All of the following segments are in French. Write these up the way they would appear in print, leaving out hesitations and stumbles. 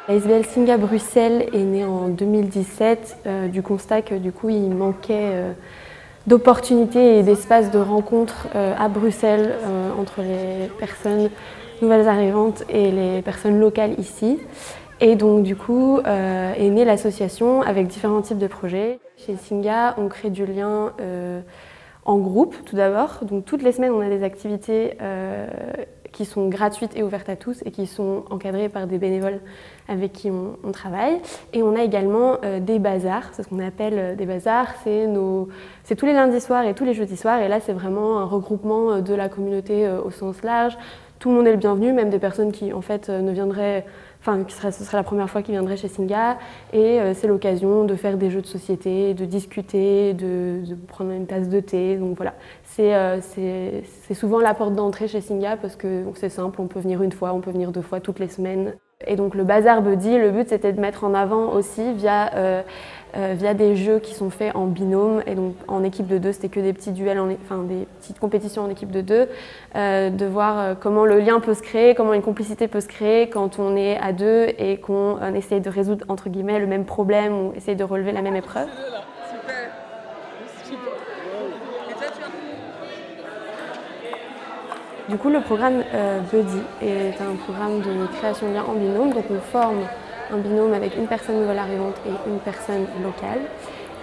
ASBL Singa Bruxelles est né en 2017 du constat que du coup il manquait d'opportunités et d'espaces de rencontre à Bruxelles entre les personnes nouvelles arrivantes et les personnes locales ici. Et donc du coup est née l'association avec différents types de projets. Chez Singa, on crée du lien en groupe tout d'abord. Donc toutes les semaines on a des activités qui sont gratuites et ouvertes à tous et qui sont encadrées par des bénévoles avec qui on travaille. Et on a également des bazars, c'est ce qu'on appelle des bazars, c'est tous les lundis soirs et tous les jeudis soirs, et là c'est vraiment un regroupement de la communauté au sens large. Tout le monde est le bienvenu, même des personnes qui en fait ne viendraient, enfin ce serait la première fois qu'ils viendraient chez Singa, et c'est l'occasion de faire des jeux de société, de discuter, de prendre une tasse de thé, donc voilà. C'est souvent la porte d'entrée chez Singa parce que c'est simple, on peut venir une fois, on peut venir 2 fois toutes les semaines. Et donc le Bazar Buddy, le but c'était de mettre en avant aussi via des jeux qui sont faits en binôme, et donc en équipe de 2, c'était que des petits duels, enfin des petites compétitions en équipe de 2, de voir comment le lien peut se créer, comment une complicité peut se créer quand on est à 2 et qu'on essaye de résoudre entre guillemets le même problème ou essaye de relever la même épreuve. Du coup, le programme Buddy est un programme de création de liens en binôme. Donc on forme un binôme avec une personne nouvelle arrivante et une personne locale.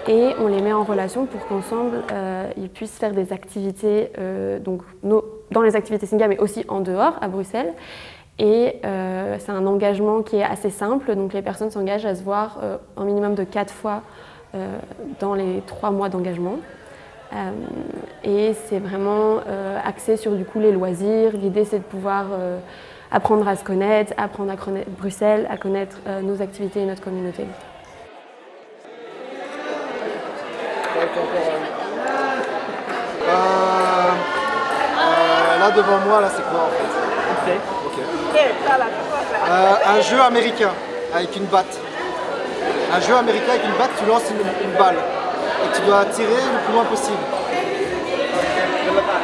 Et on les met en relation pour qu'ensemble, ils puissent faire des activités, dans les activités Singa, mais aussi en dehors, à Bruxelles. Et c'est un engagement qui est assez simple. Donc les personnes s'engagent à se voir un minimum de 4 fois dans les 3 mois d'engagement. Et c'est vraiment axé sur du coup les loisirs. L'idée c'est de pouvoir apprendre à se connaître, apprendre à connaître Bruxelles, à connaître nos activités et notre communauté. Là devant moi, là c'est quoi en fait? Un jeu américain avec une batte. Un jeu américain avec une batte, tu lances une balle. Et tu dois tirer le plus loin possible.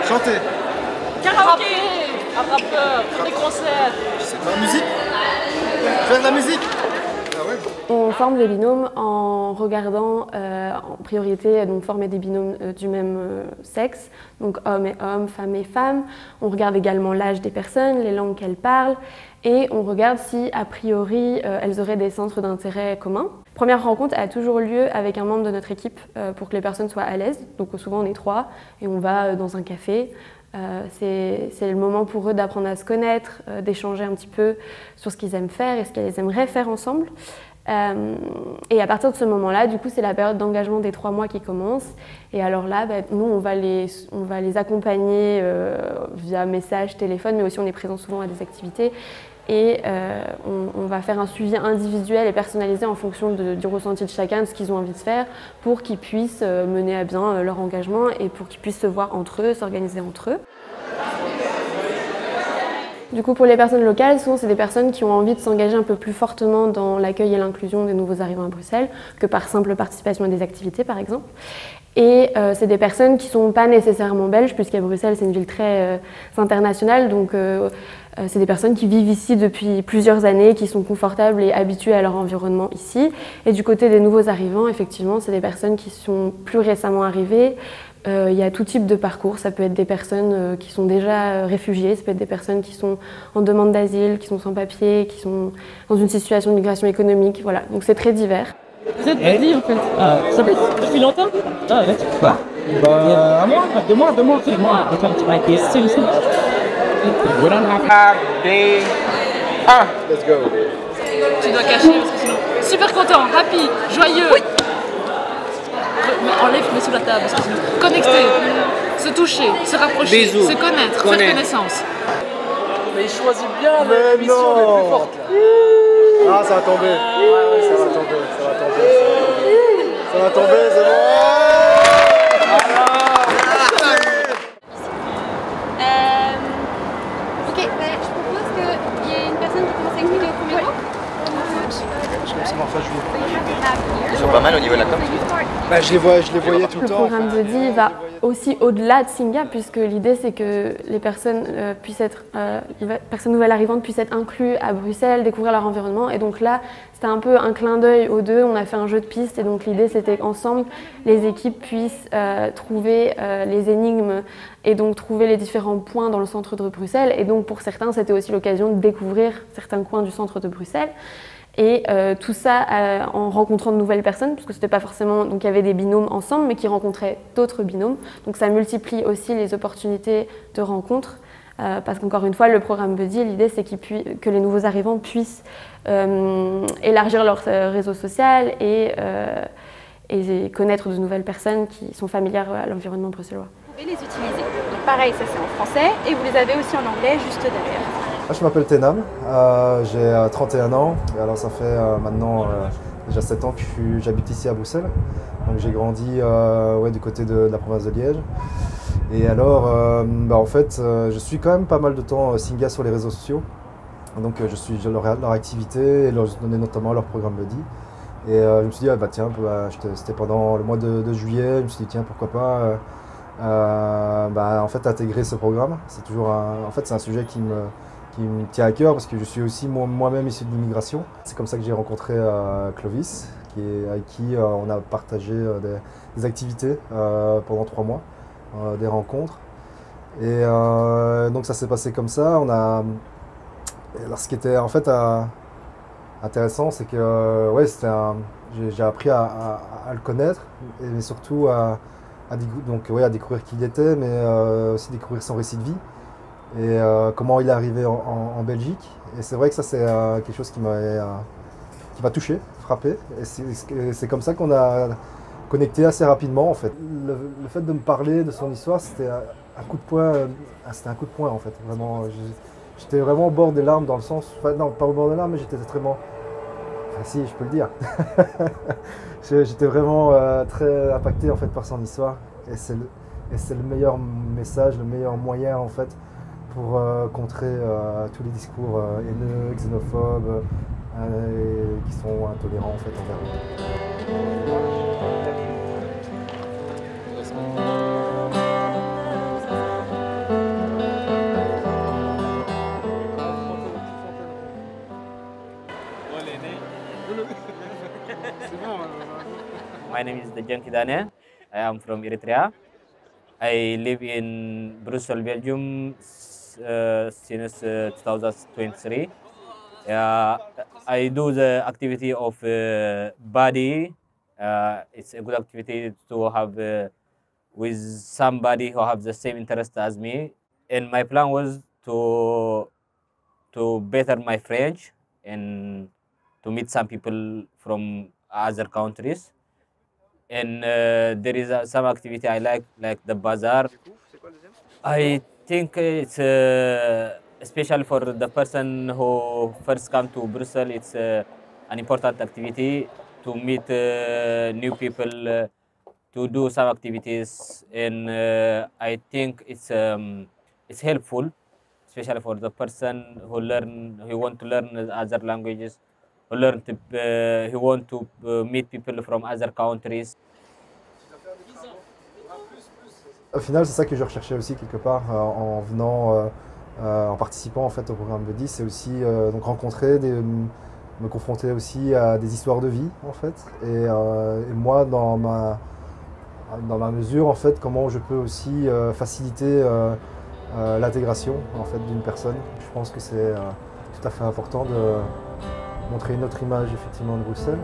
Chanter. Karaoké, un rappeur, des concerts. Je sais pas, musique. Faire de la musique. Ah ouais. On forme des binômes en regardant en priorité former des binômes du même sexe, donc hommes et hommes, femmes et femmes. On regarde également l'âge des personnes, les langues qu'elles parlent, et on regarde si a priori elles auraient des centres d'intérêt communs. Première rencontre a toujours lieu avec un membre de notre équipe pour que les personnes soient à l'aise. Donc souvent on est 3 et on va dans un café. C'est le moment pour eux d'apprendre à se connaître, d'échanger un petit peu sur ce qu'ils aiment faire et ce qu'ils aimeraient faire ensemble. Et à partir de ce moment-là, du coup, c'est la période d'engagement des 3 mois qui commence. Et alors là, nous, on va les accompagner via message, téléphone, mais aussi on est présent souvent à des activités. Et on va faire un suivi individuel et personnalisé en fonction du ressenti de chacun, de ce qu'ils ont envie de faire, pour qu'ils puissent mener à bien leur engagement et pour qu'ils puissent se voir entre eux, s'organiser entre eux. Du coup, pour les personnes locales, souvent c'est des personnes qui ont envie de s'engager un peu plus fortement dans l'accueil et l'inclusion des nouveaux arrivants à Bruxelles que par simple participation à des activités, par exemple. Et c'est des personnes qui ne sont pas nécessairement belges, puisqu'à Bruxelles, c'est une ville très internationale. Donc c'est des personnes qui vivent ici depuis plusieurs années, qui sont confortables et habituées à leur environnement ici. Et du côté des nouveaux arrivants, effectivement, c'est des personnes qui sont plus récemment arrivées. Il y a tout type de parcours. Ça peut être des personnes qui sont déjà réfugiées, ça peut être des personnes qui sont en demande d'asile, qui sont sans papier, qui sont dans une situation de migration économique. Voilà, donc c'est très divers. Vous êtes Buddy en fait. Ça fait depuis longtemps? Ah ouais. Quoi? Un mois? 2 mois? 2 mois? Attends, tu m'as été c'est We don't have day. Ah, let's go. Tu dois cacher parce que sinon. Super content, happy, joyeux. Oui. Enlève, mets sous la table parce que sinon. Connecté, se toucher, se rapprocher, Bisous. se connaître, faire connaissance. Mais il choisit bien l'émission la plus forte là. Ah, ça va tomber. Ça va tomber, ça va tomber. Ça va tomber, c'est bon. Ok, je propose qu'il y ait une personne qui commence à expliquer au premier rang. Ils sont pas mal au niveau de la com. Bah, je les voyais tout le temps. Le programme Buddy va aussi au-delà de Singa, puisque l'idée c'est que les personnes personnes nouvelles arrivantes puissent être incluses à Bruxelles, découvrir leur environnement. Et donc là, c'était un peu un clin d'œil aux deux. On a fait un jeu de pistes et donc l'idée c'était qu'ensemble, les équipes puissent trouver les énigmes et donc trouver les différents points dans le centre de Bruxelles. Et donc pour certains, c'était aussi l'occasion de découvrir certains coins du centre de Bruxelles. Et tout ça en rencontrant de nouvelles personnes, parce que c'était pas forcément, donc il y avait des binômes ensemble, mais qui rencontraient d'autres binômes. Donc ça multiplie aussi les opportunités de rencontres, parce qu'encore une fois, le programme Buddy, l'idée c'est que les nouveaux arrivants puissent élargir leur réseau social et connaître de nouvelles personnes qui sont familières à l'environnement bruxellois. Vous pouvez les utiliser. Donc pareil, ça c'est en français, et vous les avez aussi en anglais juste derrière. Je m'appelle Tenam, j'ai 31 ans, et alors ça fait maintenant déjà 7 ans que j'habite ici à Bruxelles. Donc j'ai grandi du côté de la province de Liège. Et alors, en fait, je suis quand même pas mal de temps Singa sur les réseaux sociaux. Donc je suis leur activité, et je donnais notamment leur programme Buddy. Et je me suis dit, c'était pendant le mois de juillet, je me suis dit, tiens, pourquoi pas en fait, intégrer ce programme. C'est toujours c'est un sujet qui me tient à cœur parce que je suis aussi moi-même issu de l'immigration. C'est comme ça que j'ai rencontré Clovis, avec qui on a partagé des activités pendant 3 mois, des rencontres. Et donc ça s'est passé comme ça. Alors, ce qui était en fait intéressant, c'est que j'ai appris à le connaître, mais surtout à découvrir qui il était, mais aussi découvrir son récit de vie. Et comment il est arrivé en Belgique. Et c'est vrai que ça, c'est quelque chose qui m'a touché, frappé. Et c'est comme ça qu'on a connecté assez rapidement, en fait. Le fait de me parler de son histoire, c'était un coup de poing, en fait. Vraiment, j'étais vraiment au bord des larmes, dans le sens... Enfin, non, pas au bord des larmes, mais j'étais vraiment... Enfin, si, je peux le dire. J'étais vraiment très impacté, en fait, par son histoire. Et c'est le meilleur message, le meilleur moyen, en fait, pour contrer tous les discours haineux, xénophobes, qui sont intolérants en fait envers eux. My name is Dejan Kidane. I am from Eritrea. I live in Brussels, Belgium since 2023. I do the activity of body. It's a good activity to have with somebody who have the same interest as me. And my plan was to better my French and to meet some people from other countries. And there is some activity I like the bazaar. I think it's especially for the person who first come to Brussels. It's an important activity to meet new people, to do some activities, and I think it's helpful, especially for the person who want to learn other languages, who want to meet people from other countries. Au final, c'est ça que je recherchais aussi quelque part en venant, en participant en fait au programme Buddy, c'est aussi donc rencontrer, me confronter aussi à des histoires de vie en fait, et moi dans ma mesure en fait, comment je peux aussi faciliter l'intégration en fait d'une personne. Je pense que c'est tout à fait important de montrer une autre image effectivement de Bruxelles,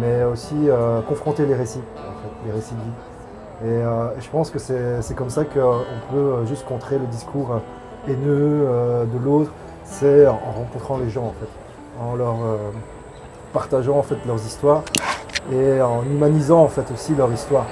mais aussi confronter les récits en fait, les récits de vie. Et je pense que c'est comme ça qu'on peut juste contrer le discours haineux de l'autre, c'est en rencontrant les gens en fait, en leur partageant en fait leurs histoires et en humanisant en fait aussi leur histoire.